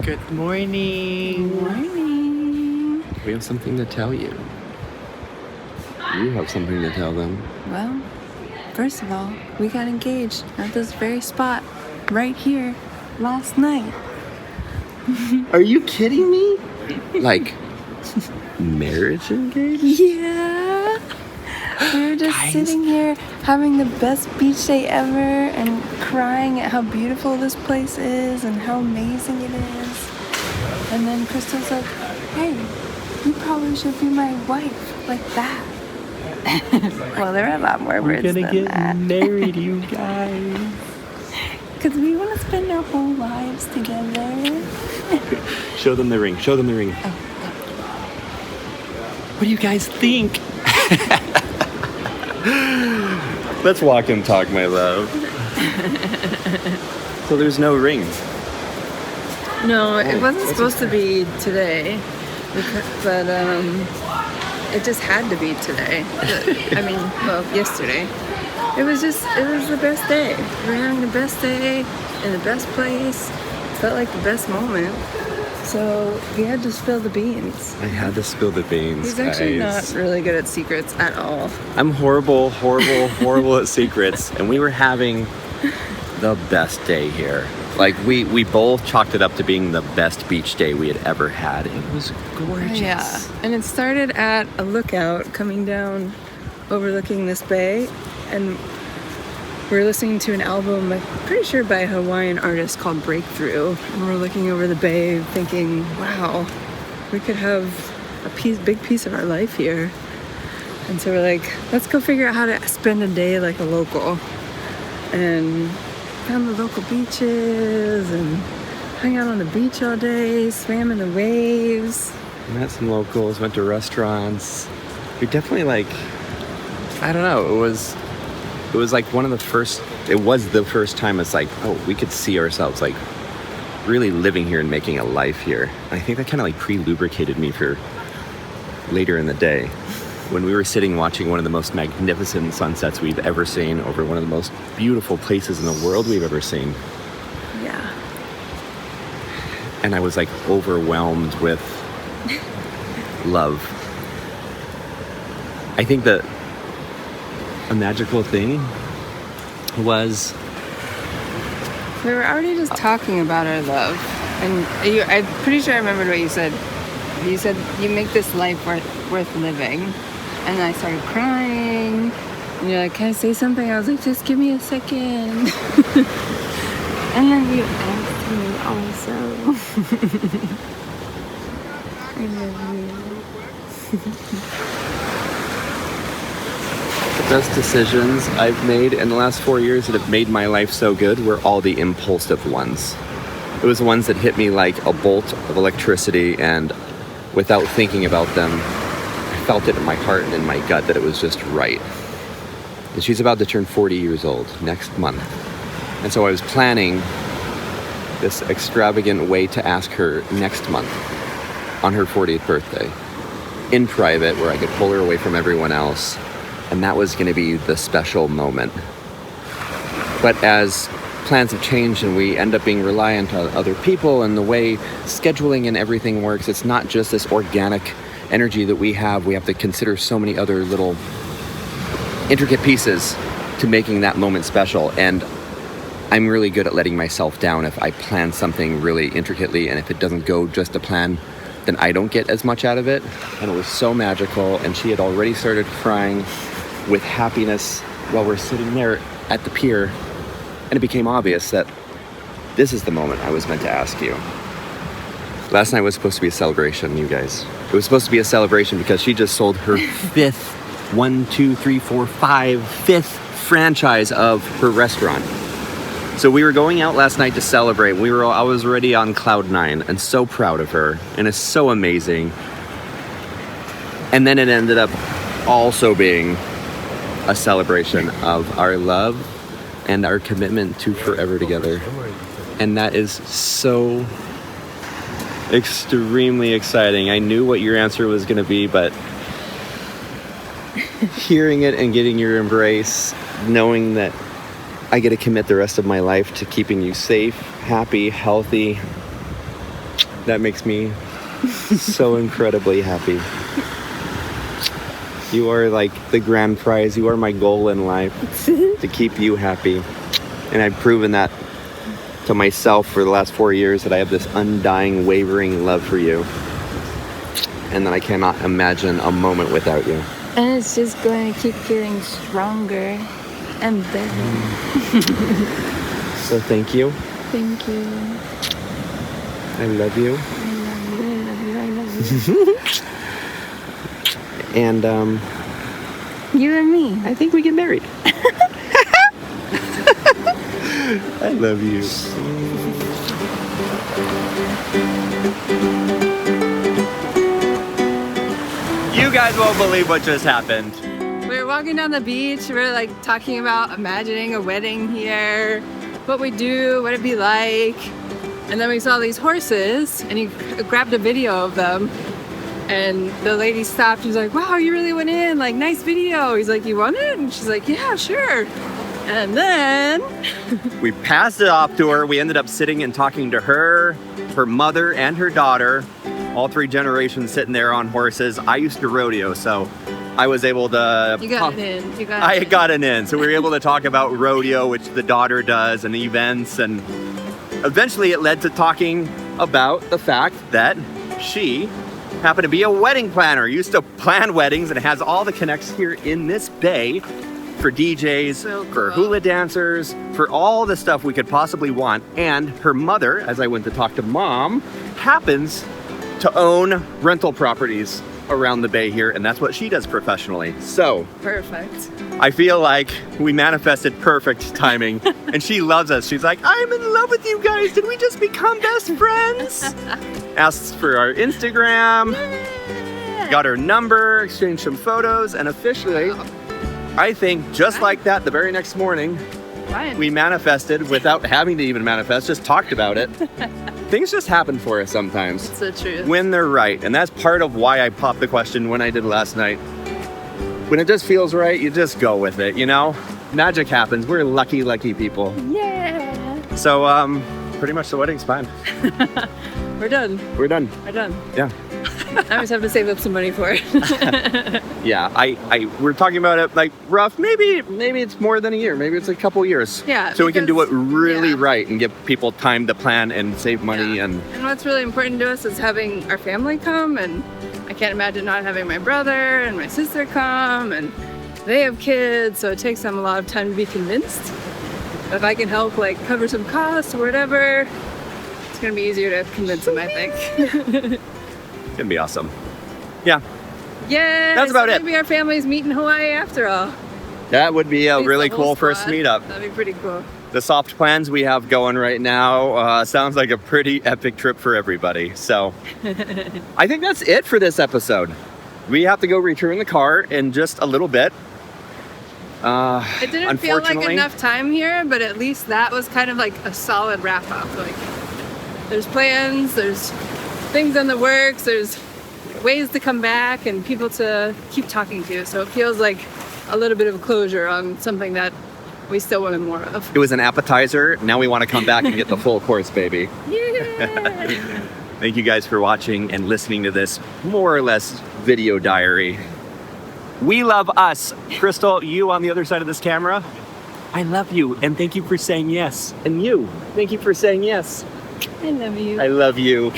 Good morning. Good morning. We have something to tell you. You have something to tell them. Well, first of all, we got engaged at this very spot right here last night. Are you kidding me? Like, marriage engaged? Yeah. We were just sitting here having the best beach day ever and crying at how beautiful this place is and how amazing it is. And then Crystal's like, hey, you probably should be my wife, like that. Well, there are a lot more words than that. We're gonna get married, you guys. Because we want to spend our whole lives together. Show them the ring. Show them the ring. Oh. What do you guys think? Let's walk and talk, my love. So there's no ring. No, it wasn't supposed to be today, but it just had to be today. Yesterday. It was the best day. We were having the best day in the best place. It felt like the best moment. So he had to spill the beans. I had to spill the beans. He's actually not really good at secrets at all. I'm horrible at secrets. And we were having the best day here. Like, we both chalked it up to being the best beach day we had ever had. It was gorgeous. Yeah, and it started at a lookout coming down, overlooking this bay. And we're listening to an album, I'm pretty sure by a Hawaiian artist called Breakthrough. And we're looking over the bay thinking, wow, we could have a big piece of our life here. And so we're like, let's go figure out how to spend a day like a local. And found the local beaches and hung out on the beach all day, swam in the waves. Met some locals, went to restaurants. We definitely I don't know, it was like it was the first time it's like, oh, we could see ourselves like really living here and making a life here. And I think that kind of like pre-lubricated me for later in the day when we were sitting watching one of the most magnificent sunsets we've ever seen over one of the most beautiful places in the world we've ever seen. Yeah. And I was like overwhelmed with love. I think that a magical thing was... We were already just talking about our love. And I'm pretty sure I remembered what you said. You said, you make this life worth living. And I started crying. And you're like, can I say something? I was like, just give me a second. And then you asked me also. I love you. The best decisions I've made in the last 4 years that have made my life so good were all the impulsive ones. It was the ones that hit me like a bolt of electricity, and without thinking about them, I felt it in my heart and in my gut that it was just right. And she's about to turn 40 years old next month. And so I was planning this extravagant way to ask her next month on her 40th birthday in private, where I could pull her away from everyone else. And that was going to be the special moment. But as plans have changed and we end up being reliant on other people and the way scheduling and everything works, it's not just this organic energy that we have. We have to consider so many other little intricate pieces to making that moment special. And I'm really good at letting myself down if I plan something really intricately, and if it doesn't go just to plan, then I don't get as much out of it. And it was so magical, and she had already started crying with happiness while we're sitting there at the pier, and it became obvious that this is the moment I was meant to ask you. Last night was supposed to be a celebration, you guys. It was supposed to be a celebration because she just sold her fifth franchise of her restaurant. So we were going out last night to celebrate. I was already on cloud 9 and so proud of her, and it's so amazing. And then it ended up also being a celebration of our love and our commitment to forever together. And that is so extremely exciting. I knew what your answer was going to be, but hearing it and getting your embrace, knowing that I get to commit the rest of my life to keeping you safe, happy, healthy, That makes me so incredibly happy. You are like the grand prize. You are my goal in life, to keep you happy. And I've proven that to myself for the last 4 years, that I have this undying, wavering love for you. And that I cannot imagine a moment without you. And it's just going to keep getting stronger and better. So thank you. Thank you. I love you. I love you, I love you, I love you. And You and me. I think we get married. I love you. You guys won't believe what just happened. We were walking down the beach. We were like talking about imagining a wedding here, what we do, what it'd be like. And then we saw these horses, and he grabbed a video of them. And the lady stopped. She's like, "Wow, you really went in. Like, nice video." He's like, "You want it?" And she's like, "Yeah, sure." And then We passed it off to her. We ended up sitting and talking to her, her mother, and her daughter. All 3 generations sitting there on horses. I used to rodeo, so I was able to... you got it in. You got I it in. got it in. So we were able to talk about rodeo, which the daughter does, and events. And eventually it led to talking about the fact that she happened to be a wedding planner, used to plan weddings, and has all the connects here in this bay for DJs, So for cool. hula dancers, for all the stuff we could possibly want. And her mother, as I went to talk to mom, happens to own rental properties around the bay here, and that's what she does professionally. So Perfect. I feel like we manifested perfect timing, and she loves us. She's like, "I'm in love with you guys. Did we just become best friends?" Asked for our Instagram, got her number, exchanged some photos, and officially, I think just like that, the very next morning, Fine. we manifested without having to even manifest, just talked about it. Things just happen for us sometimes It's the truth. when they're right. And that's part of why I popped the question when I did last night. When it just feels right, you just go with it, you know? Magic happens. We're lucky, lucky people. Yeah. So, pretty much the wedding's fine. We're done. We're done. We're done. Yeah. I just have to save up some money for it. Yeah, we're talking about it like rough, maybe it's more than a year, maybe it's a couple years. Yeah, So we can do it because- really yeah. right and give people time to plan and save money. Yeah. And what's really important to us is having our family come, and I can't imagine not having my brother and my sister come, and they have kids, so it takes them a lot of time to be convinced. If I can help like cover some costs or whatever, it's gonna be easier to convince them, I think. it's gonna be awesome. Yeah, Yeah, That's about it. Maybe our families meet in Hawaii after all. that would be At least really the whole cool first squad. meetup. That'd be pretty cool. The soft plans we have going right now sounds like a pretty epic trip for everybody. So I think that's it for this episode. We have to go return the car in just a little bit. It didn't feel like Unfortunately- enough time here, but at least that was kind of like a solid wrap up. Like, there's plans, there's things in the works, there's ways to come back and people to keep talking to. So it feels like a little bit of closure on something that we still wanted more of. It was an appetizer. Now we want to come back and get the full course, baby. Yeah. Thank you guys for watching and listening to this more or less video diary. We love us. Crystal, you on the other side of this camera, I love you, and thank you for saying yes. And you, thank you for saying yes. I love you. I love you.